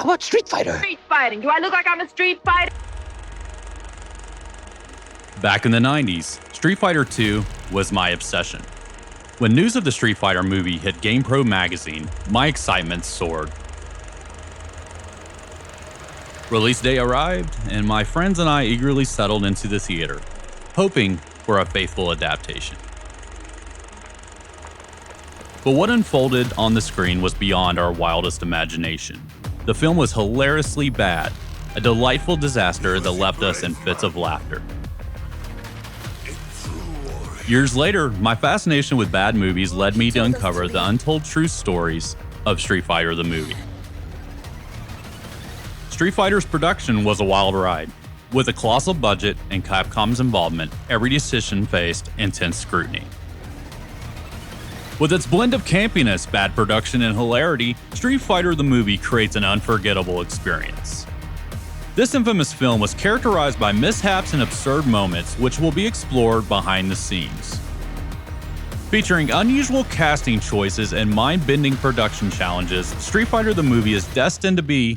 How about Street Fighter? Street fighting. Do I look like I'm a street fighter? Back in the 90s, Street Fighter II was my obsession. When news of the Street Fighter movie hit GamePro magazine, my excitement soared. Release day arrived, and my friends and I eagerly settled into the theater, hoping for a faithful adaptation. But what unfolded on the screen was beyond our wildest imagination. The film was hilariously bad, a delightful disaster that left us in fits of laughter. Years later, my fascination with bad movies led me to uncover the untold true stories of Street Fighter the movie. Street Fighter's production was a wild ride. With a colossal budget and Capcom's involvement, every decision faced intense scrutiny. With its blend of campiness, bad production, and hilarity, Street Fighter the movie creates an unforgettable experience. This infamous film was characterized by mishaps and absurd moments which will be explored behind the scenes. Featuring unusual casting choices and mind-bending production challenges, Street Fighter the movie is destined to be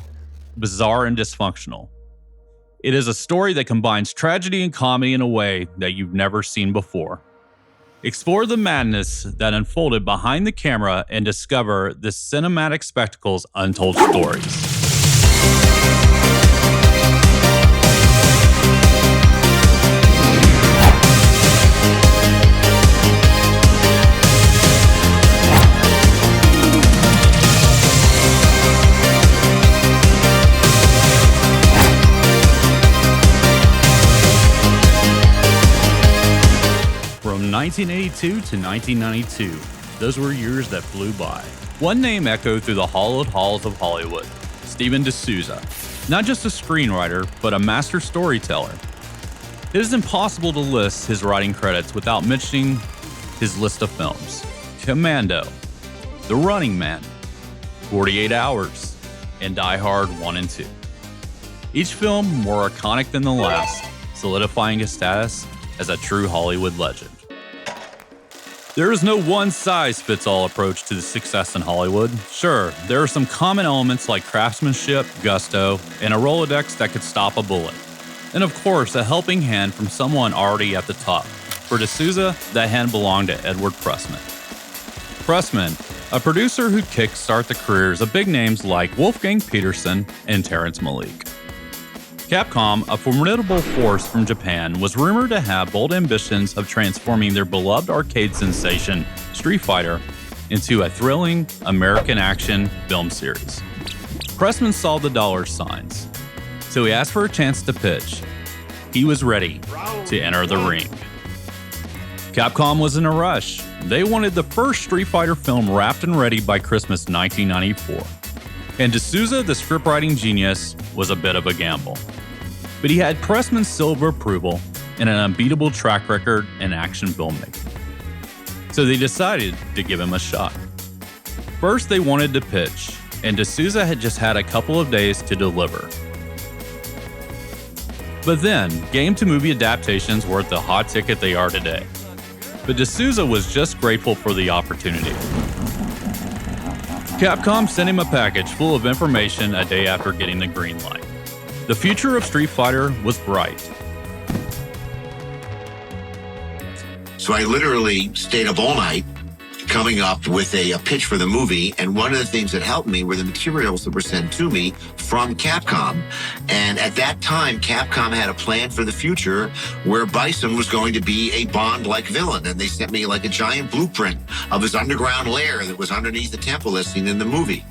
bizarre and dysfunctional. It is a story that combines tragedy and comedy in a way that you've never seen before. Explore the madness that unfolded behind the camera and discover the cinematic spectacle's untold stories. From 1982 to 1992, those were years that flew by. One name echoed through the hallowed halls of Hollywood: Steven D'Souza. Not just a screenwriter, but a master storyteller. It is impossible to list his writing credits without mentioning his list of films: Commando, The Running Man, 48 Hours, and Die Hard 1 and 2. Each film more iconic than the last, solidifying his status as a true Hollywood legend. There is no one-size-fits-all approach to the success in Hollywood. Sure, there are some common elements like craftsmanship, gusto, and a Rolodex that could stop a bullet. And of course, a helping hand from someone already at the top. For D'Souza, that hand belonged to Edward Pressman. Pressman, a producer who'd kickstart the careers of big names like Wolfgang Peterson and Terrence Malick. Capcom, a formidable force from Japan, was rumored to have bold ambitions of transforming their beloved arcade sensation, Street Fighter, into a thrilling American action film series. Pressman saw the dollar signs, so he asked for a chance to pitch. He was ready to enter the ring. Capcom was in a rush. They wanted the first Street Fighter film wrapped and ready by Christmas 1994. And D'Souza, the scriptwriting genius, was a bit of a gamble. But he had Pressman's seal of approval and an unbeatable track record in action filmmaking. So they decided to give him a shot. First, they wanted to pitch, and D'Souza had just had a couple of days to deliver. But then, game-to-movie adaptations weren't the hot ticket they are today. But D'Souza was just grateful for the opportunity. Capcom sent him a package full of information a day after getting the green light. The future of Street Fighter was bright. So I literally stayed up all night coming up with a pitch for the movie. And one of the things that helped me were the materials that were sent to me from Capcom. And at that time, Capcom had a plan for the future where Bison was going to be a Bond-like villain. And they sent me like a giant blueprint of his underground lair that was underneath the temple as seen in the movie.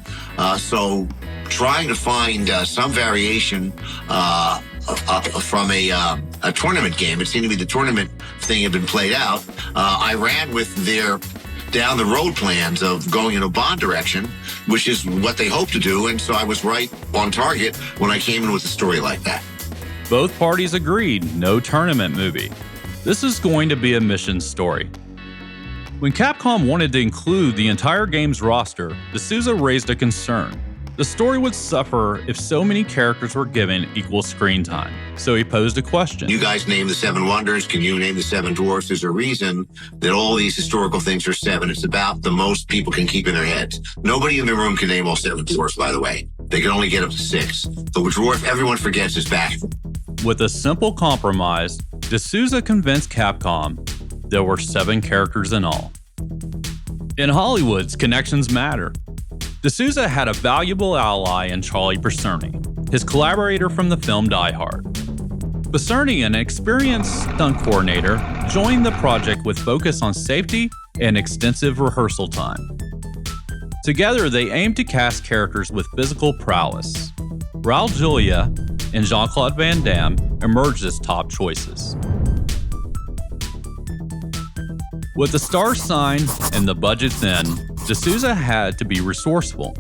So trying to find some variation from a tournament game. It seemed to be the tournament thing had been played out. I ran with their down the road plans of going in a Bond direction, which is what they hope to do. And so I was right on target when I came in with a story like that. Both parties agreed, no tournament movie. This is going to be a mission story. When Capcom wanted to include the entire game's roster, D'Souza raised a concern. The story would suffer if so many characters were given equal screen time. So he posed a question. You guys name the 7 wonders. Can you name the 7 dwarfs? There's a reason that all these historical things are 7. It's about the most people can keep in their heads. Nobody in the room can name all 7 dwarfs, by the way. They can only get up to 6. The dwarf everyone forgets is back. With a simple compromise, D'Souza convinced Capcom there were 7 characters in all. In Hollywood's connections matter. D'Souza had a valuable ally in Charlie Pacerni, his collaborator from the film Die Hard. Pacerni, an experienced stunt coordinator, joined the project with focus on safety and extensive rehearsal time. Together, they aimed to cast characters with physical prowess. Raul Julia and Jean-Claude Van Damme emerged as top choices. With the stars signed and the budget thin, D'Souza had to be resourceful.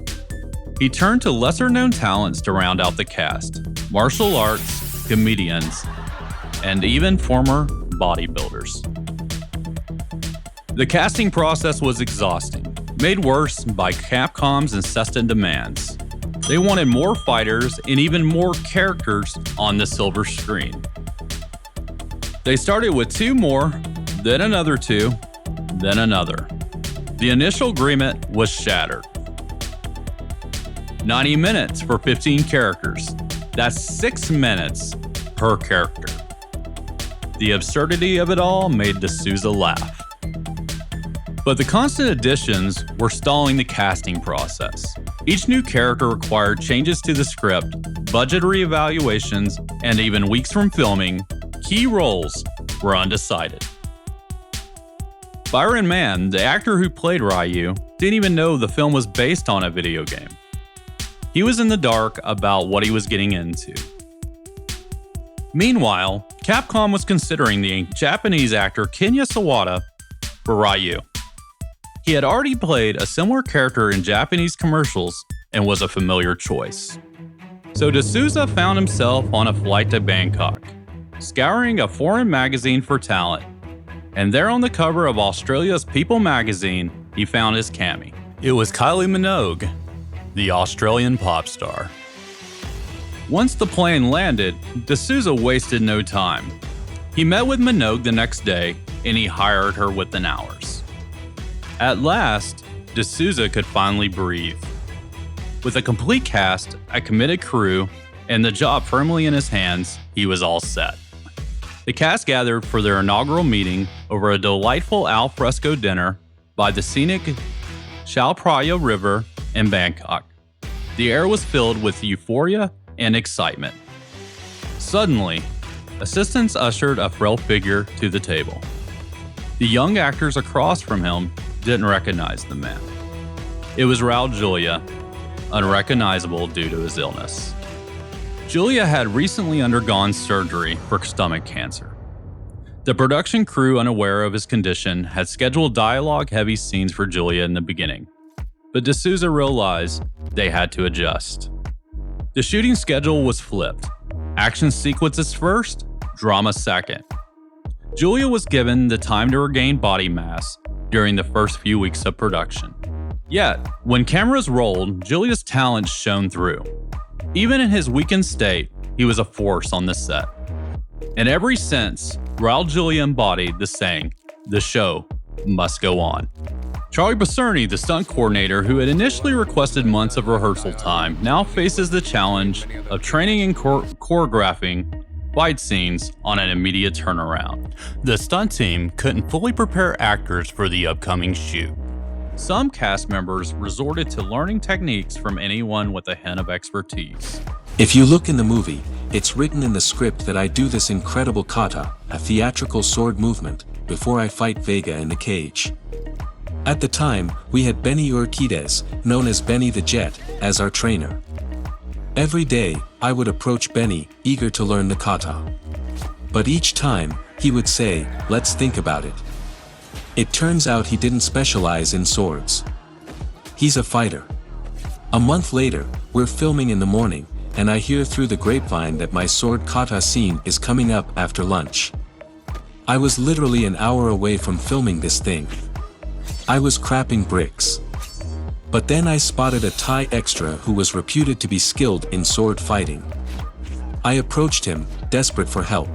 He turned to lesser-known talents to round out the cast: martial arts, comedians, and even former bodybuilders. The casting process was exhausting, made worse by Capcom's incessant demands. They wanted more fighters and even more characters on the silver screen. They started with 2 more, then another 2, then another. The initial agreement was shattered. 90 minutes for 15 characters. That's 6 minutes per character. The absurdity of it all made D'Souza laugh. But the constant additions were stalling the casting process. Each new character required changes to the script, budget reevaluations, and even weeks from filming, key roles were undecided. Byron Mann, the actor who played Ryu, didn't even know the film was based on a video game. He was in the dark about what he was getting into. Meanwhile, Capcom was considering the Japanese actor Kenya Sawada for Ryu. He had already played a similar character in Japanese commercials and was a familiar choice. So D'Souza found himself on a flight to Bangkok, scouring a foreign magazine for talent. And there on the cover of Australia's People magazine, he found his Cammy. It was Kylie Minogue, the Australian pop star. Once the plane landed, D'Souza wasted no time. He met with Minogue the next day, and he hired her within hours. At last, D'Souza could finally breathe. With a complete cast, a committed crew, and the job firmly in his hands, he was all set. The cast gathered for their inaugural meeting over a delightful al fresco dinner by the scenic Chao Phraya River in Bangkok. The air was filled with euphoria and excitement. Suddenly, assistants ushered a frail figure to the table. The young actors across from him didn't recognize the man. It was Raul Julia, unrecognizable due to his illness. Julia had recently undergone surgery for stomach cancer. The production crew, unaware of his condition, had scheduled dialogue-heavy scenes for Julia in the beginning, but D'Souza realized they had to adjust. The shooting schedule was flipped. Action sequences first, drama second. Julia was given the time to regain body mass during the first few weeks of production. Yet, when cameras rolled, Julia's talent shone through. Even in his weakened state, he was a force on the set. In every sense, Raul Julia embodied the saying, "The show must go on." Charlie Pacerni, the stunt coordinator who had initially requested months of rehearsal time, now faces the challenge of training and choreographing fight scenes on an immediate turnaround. The stunt team couldn't fully prepare actors for the upcoming shoot. Some cast members resorted to learning techniques from anyone with a hint of expertise. If you look in the movie, it's written in the script that I do this incredible kata, a theatrical sword movement, before I fight Vega in the cage. At the time, we had Benny Urquidez, known as Benny the Jet, as our trainer. Every day, I would approach Benny, eager to learn the kata. But each time, he would say, "Let's think about it." It turns out he didn't specialize in swords. He's a fighter. A month later, we're filming in the morning, and I hear through the grapevine that my sword kata scene is coming up after lunch. I was literally an hour away from filming this thing. I was crapping bricks. But then I spotted a Thai extra who was reputed to be skilled in sword fighting. I approached him, desperate for help.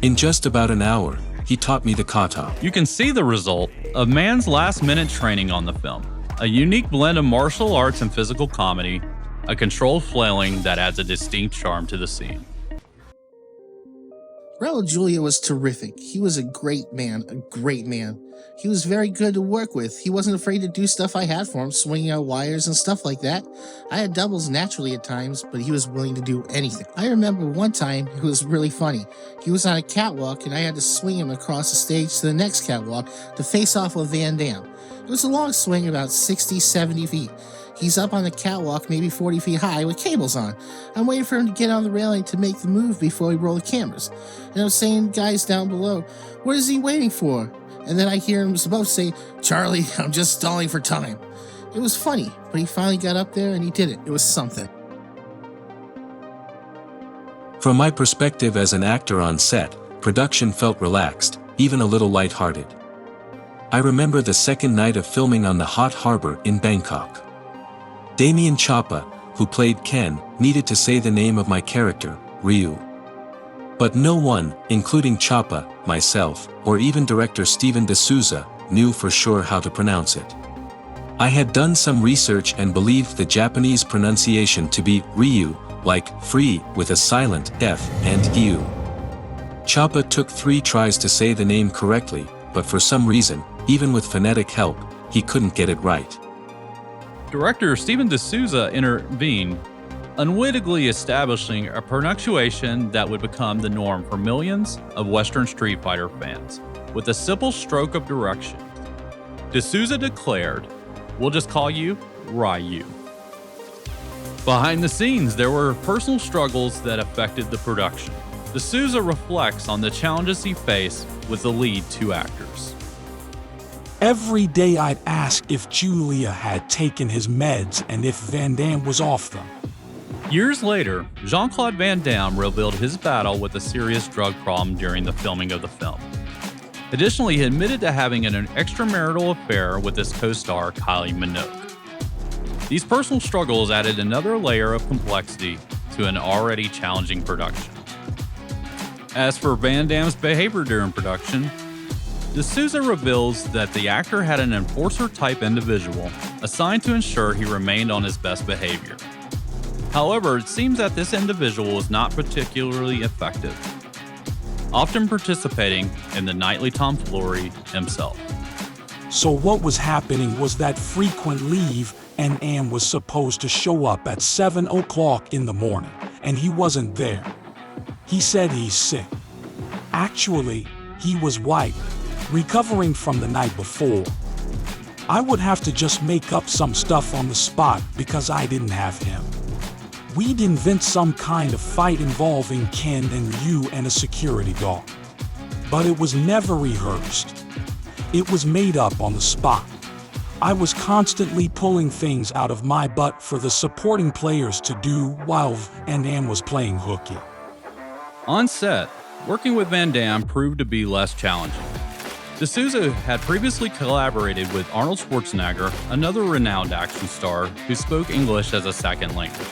In just about an hour, he taught me the kata. You can see the result of Mann's last-minute training on the film. A unique blend of martial arts and physical comedy, a controlled flailing that adds a distinct charm to the scene. Raul Julia was terrific. He was a great man. He was very good to work with. He wasn't afraid to do stuff I had for him, swinging out wires and stuff like that. I had doubles naturally at times, but he was willing to do anything. I remember one time it was really funny. He was on a catwalk and I had to swing him across the stage to the next catwalk to face off with Van Damme. It was a long swing, about 60, 70 feet. He's up on the catwalk, maybe 40 feet high, with cables on. I'm waiting for him to get on the railing to make the move before we roll the cameras. And I'm saying, guys down below, what is he waiting for? And then I hear him above say, Charlie, I'm just stalling for time. It was funny, but he finally got up there and he did it. It was something. From my perspective as an actor on set, production felt relaxed, even a little lighthearted. I remember the second night of filming on the hot harbor in Bangkok. Damien Chapa, who played Ken, needed to say the name of my character, Ryu. But no one, including Chapa, myself, or even director Steven D'Souza, knew for sure how to pronounce it. I had done some research and believed the Japanese pronunciation to be Ryu, like free with a silent F and U. Chapa took 3 tries to say the name correctly, but for some reason, even with phonetic help, he couldn't get it right. Director Steven D'Souza intervened, unwittingly establishing a pronunciation that would become the norm for millions of Western Street Fighter fans. With a simple stroke of direction, D'Souza declared, "We'll just call you Ryu." Behind the scenes, there were personal struggles that affected the production. D'Souza reflects on the challenges he faced with the lead 2 actors. Every day I'd ask if Julia had taken his meds and if Van Damme was off them. Years later, Jean-Claude Van Damme revealed his battle with a serious drug problem during the filming of the film. Additionally, he admitted to having an extramarital affair with his co-star Kylie Minogue. These personal struggles added another layer of complexity to an already challenging production. As for Van Damme's behavior during production, D'Souza reveals that the actor had an enforcer-type individual assigned to ensure he remained on his best behavior. However, it seems that this individual was not particularly effective, often participating in the nightly tomfoolery himself. So what was happening was that frequent leave and Am was supposed to show up at 7 o'clock in the morning, and he wasn't there. He said he's sick. Actually, he was wiped, recovering from the night before. I would have to just make up some stuff on the spot because I didn't have him. We'd invent some kind of fight involving Ken and you and a security guard. But it was never rehearsed. It was made up on the spot. I was constantly pulling things out of my butt for the supporting players to do while Van Damme was playing hooky. On set, working with Van Damme proved to be less challenging. D'Souza had previously collaborated with Arnold Schwarzenegger, another renowned action star who spoke English as a second language.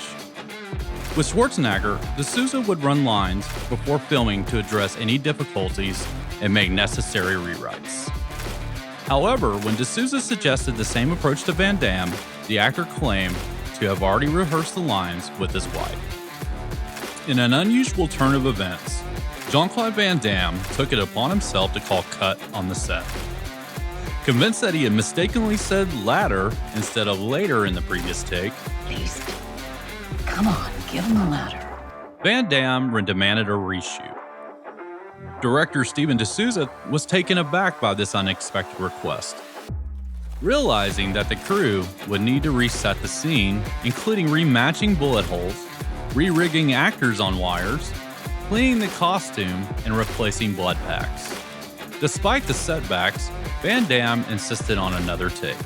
With Schwarzenegger, D'Souza would run lines before filming to address any difficulties and make necessary rewrites. However, when D'Souza suggested the same approach to Van Damme, the actor claimed to have already rehearsed the lines with his wife. In an unusual turn of events, Jean-Claude Van Damme took it upon himself to call cut on the set. Convinced that he had mistakenly said ladder instead of later in the previous take, Please, come on, give him the ladder. Van Damme demanded a reshoot. Director Steven D'Souza was taken aback by this unexpected request. Realizing that the crew would need to reset the scene, including rematching bullet holes, re-rigging actors on wires, cleaning the costume, and replacing blood packs. Despite the setbacks, Van Damme insisted on another take.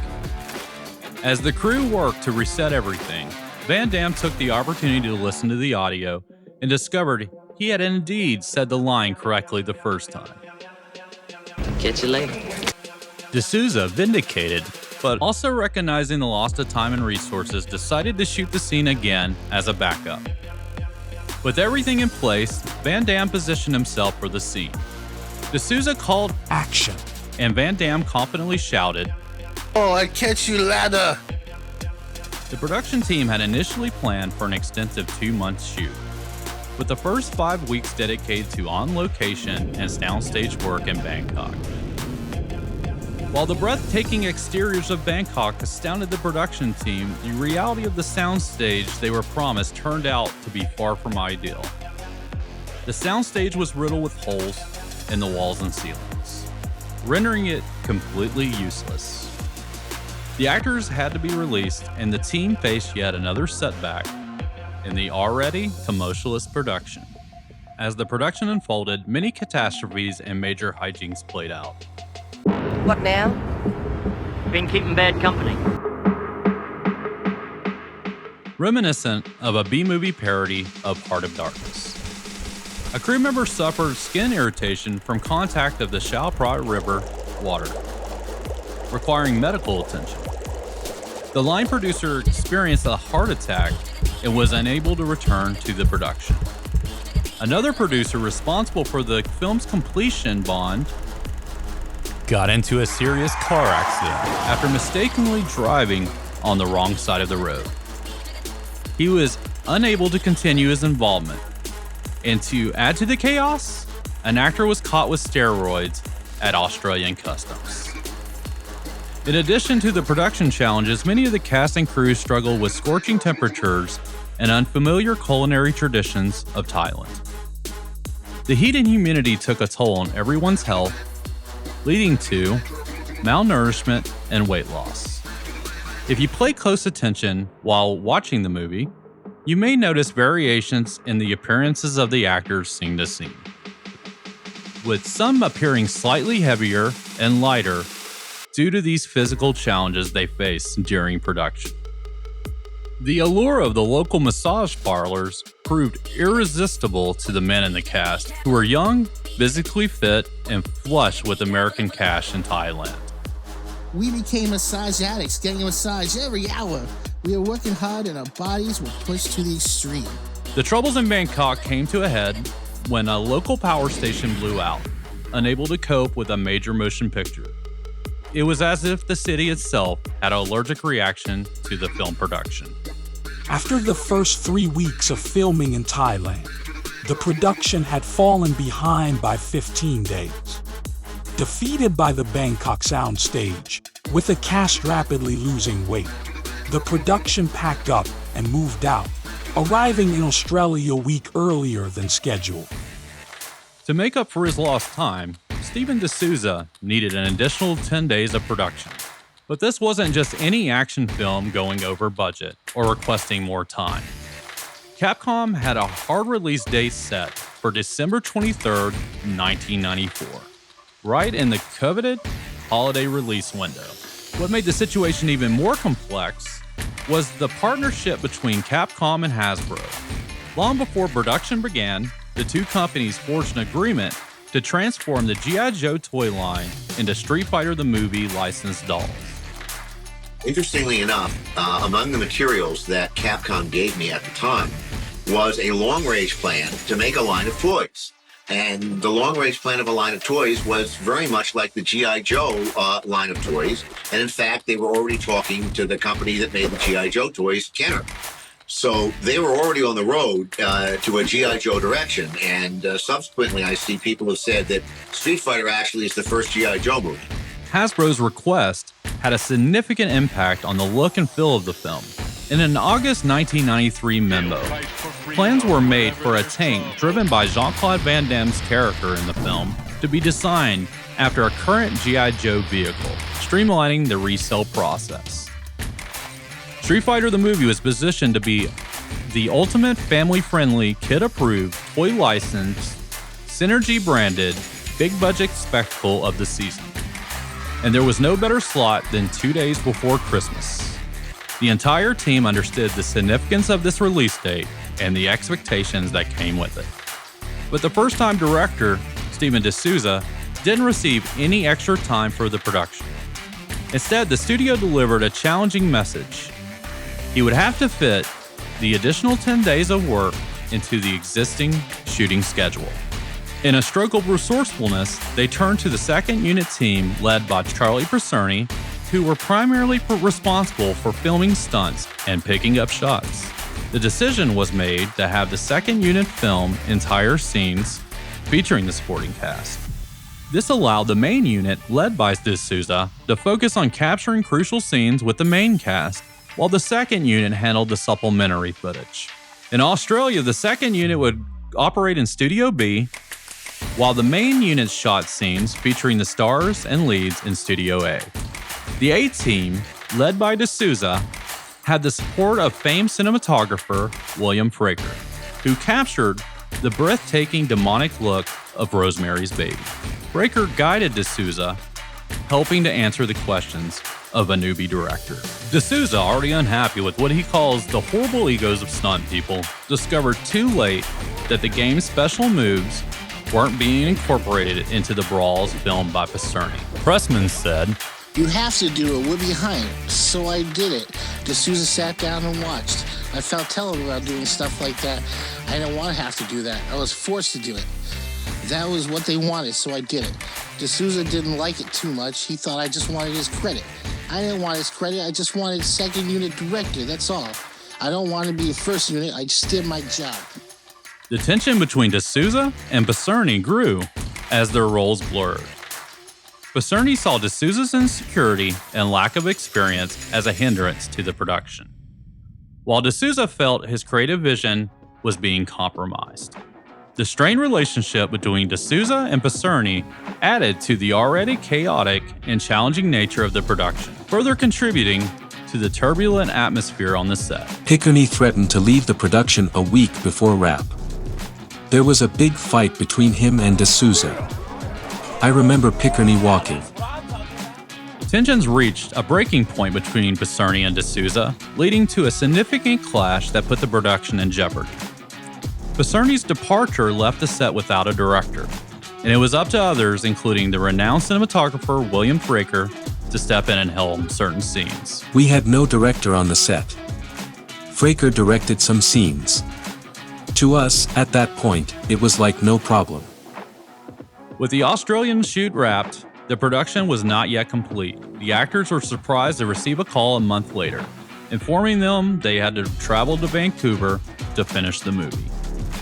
As the crew worked to reset everything, Van Damme took the opportunity to listen to the audio and discovered he had indeed said the line correctly the first time. Catch you later. D'Souza, vindicated, but also recognizing the loss of time and resources, decided to shoot the scene again as a backup. With everything in place, Van Damme positioned himself for the scene. D'Souza called Action. and Van Damme confidently shouted, Oh, I catch you ladder. The production team had initially planned for an extensive 2-month shoot, with the first 5 weeks dedicated to on-location and soundstage work in Bangkok. While the breathtaking exteriors of Bangkok astounded the production team, the reality of the soundstage they were promised turned out to be far from ideal. The soundstage was riddled with holes in the walls and ceilings, rendering it completely useless. The actors had to be released, and the team faced yet another setback in the already tumultuous production. As the production unfolded, many catastrophes and major hijinks played out. What now? Been keeping bad company. Reminiscent of a B-movie parody of Heart of Darkness. A crew member suffered skin irritation from contact of the Chao Phraya River water, requiring medical attention. The line producer experienced a heart attack and was unable to return to the production. Another producer responsible for the film's completion, Bond, got into a serious car accident after mistakenly driving on the wrong side of the road. He was unable to continue his involvement, and to add to the chaos, an actor was caught with steroids at Australian customs. In addition to the production challenges, many of the cast and crew struggled with scorching temperatures and unfamiliar culinary traditions of Thailand. The heat and humidity took a toll on everyone's health, leading to malnourishment and weight loss. If you pay close attention while watching the movie, you may notice variations in the appearances of the actors scene to scene, with some appearing slightly heavier and lighter due to these physical challenges they faced during production. The allure of the local massage parlors proved irresistible to the men in the cast, who were young, physically fit, and flush with American cash in Thailand. We became massage addicts, getting a massage every hour. We were working hard and our bodies were pushed to the extreme. The troubles in Bangkok came to a head when a local power station blew out, unable to cope with a major motion picture. It was as if the city itself had an allergic reaction to the film production. After the first 3 weeks of filming in Thailand, the production had fallen behind by 15 days. Defeated by the Bangkok soundstage, with the cast rapidly losing weight, the production packed up and moved out, arriving in Australia a week earlier than scheduled. To make up for his lost time, Steven D'Souza needed an additional 10 days of production. But this wasn't just any action film going over budget or requesting more time. Capcom had a hard release date set for December 23rd, 1994, right in the coveted holiday release window. What made the situation even more complex was the partnership between Capcom and Hasbro. Long before production began, the two companies forged an agreement to transform the G.I. Joe toy line into Street Fighter the Movie licensed dolls. Interestingly enough, among the materials that Capcom gave me at the time was a long-range plan to make a line of toys. And the long-range plan of a line of toys was very much like the G.I. Joe line of toys. And in fact, they were already talking to the company that made the G.I. Joe toys, Kenner. So they were already on the road to a G.I. Joe direction. And subsequently, I see people have said that Street Fighter actually is the first G.I. Joe movie. Hasbro's request had a significant impact on the look and feel of the film. In an August 1993 memo, plans were made for a tank driven by Jean-Claude Van Damme's character in the film to be designed after a current G.I. Joe vehicle, streamlining the resale process. Street Fighter the Movie was positioned to be the ultimate family-friendly, kid-approved, toy-licensed, synergy-branded, big-budget spectacle of the season. And there was no better slot than 2 days before Christmas. The entire team understood the significance of this release date and the expectations that came with it. But the first-time director, Steven D'Souza, didn't receive any extra time for the production. Instead, the studio delivered a challenging message. He would have to fit the additional 10 days of work into the existing shooting schedule. In a stroke of resourcefulness, they turned to the second unit team led by Charlie Percerni who were primarily responsible for filming stunts and picking up shots. The decision was made to have the second unit film entire scenes featuring the supporting cast. This allowed the main unit, led by D'Souza, to focus on capturing crucial scenes with the main cast, while the second unit handled the supplementary footage. In Australia, the second unit would operate in Studio B, while the main unit shot scenes featuring the stars and leads in Studio A. The A team, led by D'Souza, had the support of famed cinematographer William Fraker, who captured the breathtaking demonic look of Rosemary's Baby. Fraker guided D'Souza, helping to answer the questions of a newbie director. D'Souza, already unhappy with what he calls the horrible egos of stunt people, discovered too late that the game's special moves weren't being incorporated into the brawls filmed by Pacerni. Pressman said, "You have to do it. We're behind." So I did it. D'Souza sat down and watched. I felt terrible about doing stuff like that. I didn't want to have to do that. I was forced to do it. That was what they wanted, so I did it. D'Souza didn't like it too much. He thought I just wanted his credit. I didn't want his credit. I just wanted second unit director. That's all. I don't want to be a first unit. I just did my job. The tension between D'Souza and Pacerni grew as their roles blurred. Pacerni saw D'Souza's insecurity and lack of experience as a hindrance to the production, while D'Souza felt his creative vision was being compromised. The strained relationship between D'Souza and Pacerni added to the already chaotic and challenging nature of the production, further contributing to the turbulent atmosphere on the set. Pickerney threatened to leave the production a week before wrap. There was a big fight between him and D'Souza. I remember Pickerney walking. Tensions reached a breaking point between Pacerni and D'Souza, leading to a significant clash that put the production in jeopardy. Pacerni's departure left the set without a director, and it was up to others, including the renowned cinematographer William Fraker, to step in and helm certain scenes. We had no director on the set. Fraker directed some scenes. To us, at that point, it was like no problem. With the Australian shoot wrapped, the production was not yet complete. The actors were surprised to receive a call a month later, informing them they had to travel to Vancouver to finish the movie.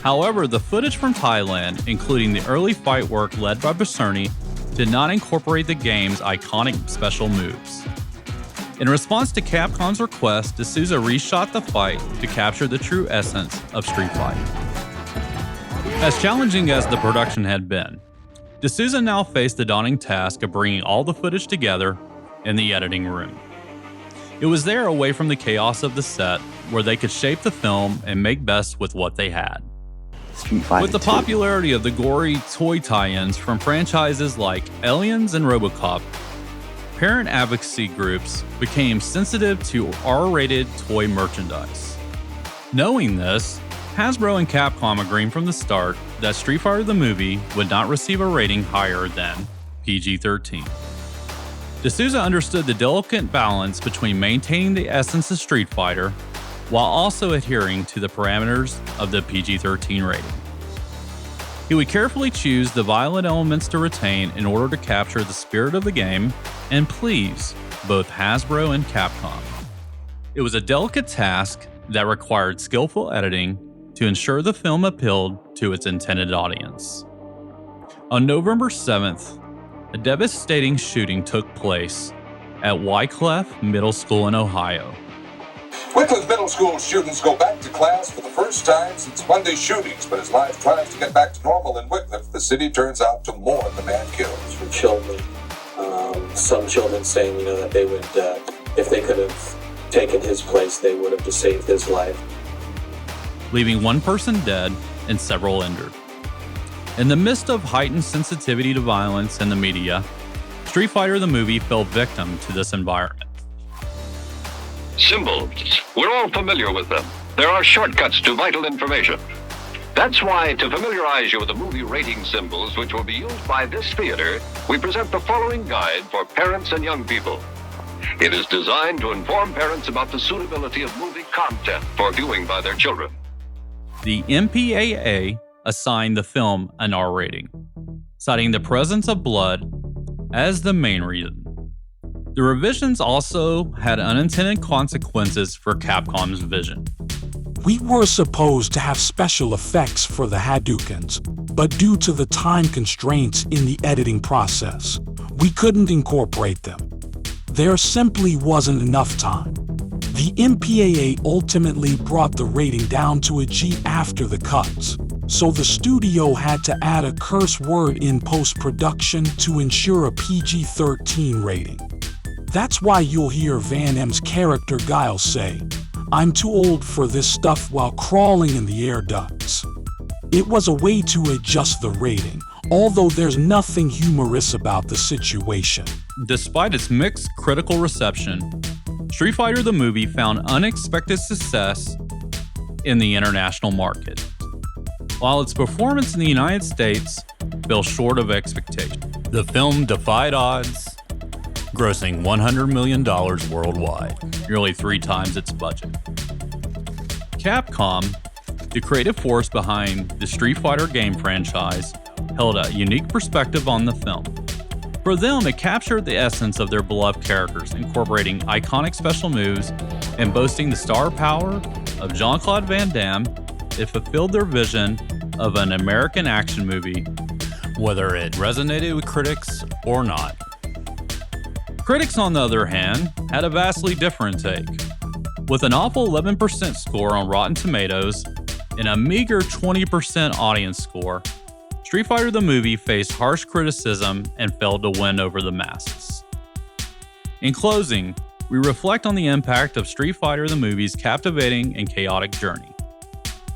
However, the footage from Thailand, including the early fight work led by Pacerni, did not incorporate the game's iconic special moves. In response to Capcom's request, D'Souza reshot the fight to capture the true essence of Street Fighter. As challenging as the production had been, D'Souza now faced the daunting task of bringing all the footage together in the editing room. It was there, away from the chaos of the set, where they could shape the film and make best with what they had. With the popularity of the gory toy tie-ins from franchises like Aliens and RoboCop, parent advocacy groups became sensitive to R-rated toy merchandise. Knowing this, Hasbro and Capcom agreed from the start that Street Fighter the movie would not receive a rating higher than PG-13. D'Souza understood the delicate balance between maintaining the essence of Street Fighter while also adhering to the parameters of the PG-13 rating. He would carefully choose the violent elements to retain in order to capture the spirit of the game and please both Hasbro and Capcom. It was a delicate task that required skillful editing to ensure the film appealed to its intended audience. On November 7th, a devastating shooting took place at Wycliffe Middle School in Ohio. Wycliffe Middle School students go back to class for the first time since Monday's shootings, but as life tries to get back to normal in Wycliffe, the city turns out to mourn the man killed. For children, some children saying, that they would, if they could have taken his place, they would have just saved his life. Leaving one person dead and several injured. In the midst of heightened sensitivity to violence in the media, Street Fighter the movie fell victim to this environment. Symbols. We're all familiar with them. There are shortcuts to vital information. That's why, to familiarize you with the movie rating symbols which will be used by this theater, we present the following guide for parents and young people. It is designed to inform parents about the suitability of movie content for viewing by their children. The MPAA assigned the film an R rating, citing the presence of blood as the main reason. The revisions also had unintended consequences for Capcom's vision. We were supposed to have special effects for the Hadoukens, but due to the time constraints in the editing process, we couldn't incorporate them. There simply wasn't enough time. The MPAA ultimately brought the rating down to a G after the cuts, so the studio had to add a curse word in post-production to ensure a PG-13 rating. That's why you'll hear Van M's character Guile say, "I'm too old for this stuff," while crawling in the air ducts. It was a way to adjust the rating, although there's nothing humorous about the situation. Despite its mixed critical reception, Street Fighter the movie found unexpected success in the international market, while its performance in the United States fell short of expectations. The film defied odds, grossing $100 million worldwide, nearly 3 times its budget. Capcom, the creative force behind the Street Fighter game franchise, held a unique perspective on the film. For them, it captured the essence of their beloved characters, incorporating iconic special moves and boasting the star power of Jean-Claude Van Damme. It fulfilled their vision of an American action movie, whether it resonated with critics or not. Critics, on the other hand, had a vastly different take. With an awful 11% score on Rotten Tomatoes and a meager 20% audience score, Street Fighter the movie faced harsh criticism and failed to win over the masses. In closing, we reflect on the impact of Street Fighter the movie's captivating and chaotic journey.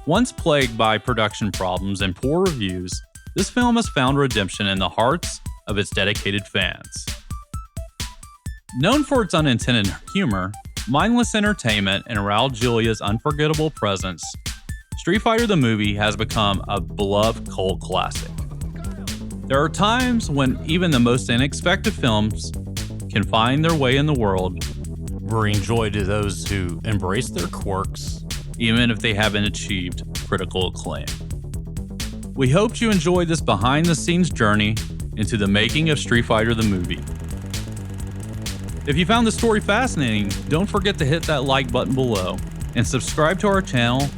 Once plagued by production problems and poor reviews, this film has found redemption in the hearts of its dedicated fans. Known for its unintended humor, mindless entertainment, and Raul Julia's unforgettable presence, Street Fighter the movie has become a beloved cult classic. There are times when even the most unexpected films can find their way in the world, bringing joy to those who embrace their quirks, even if they haven't achieved critical acclaim. We hope you enjoyed this behind-the-scenes journey into the making of Street Fighter the movie. If you found the story fascinating, don't forget to hit that like button below and subscribe to our channel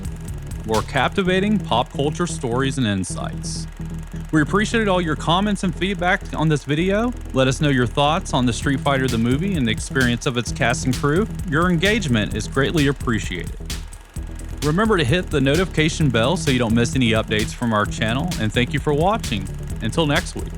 for captivating pop culture stories and insights. We appreciate all your comments and feedback on this video. Let us know your thoughts on the Street Fighter the movie and the experience of its cast and crew. Your engagement is greatly appreciated. Remember to hit the notification bell so you don't miss any updates from our channel, and thank you for watching. Until next week.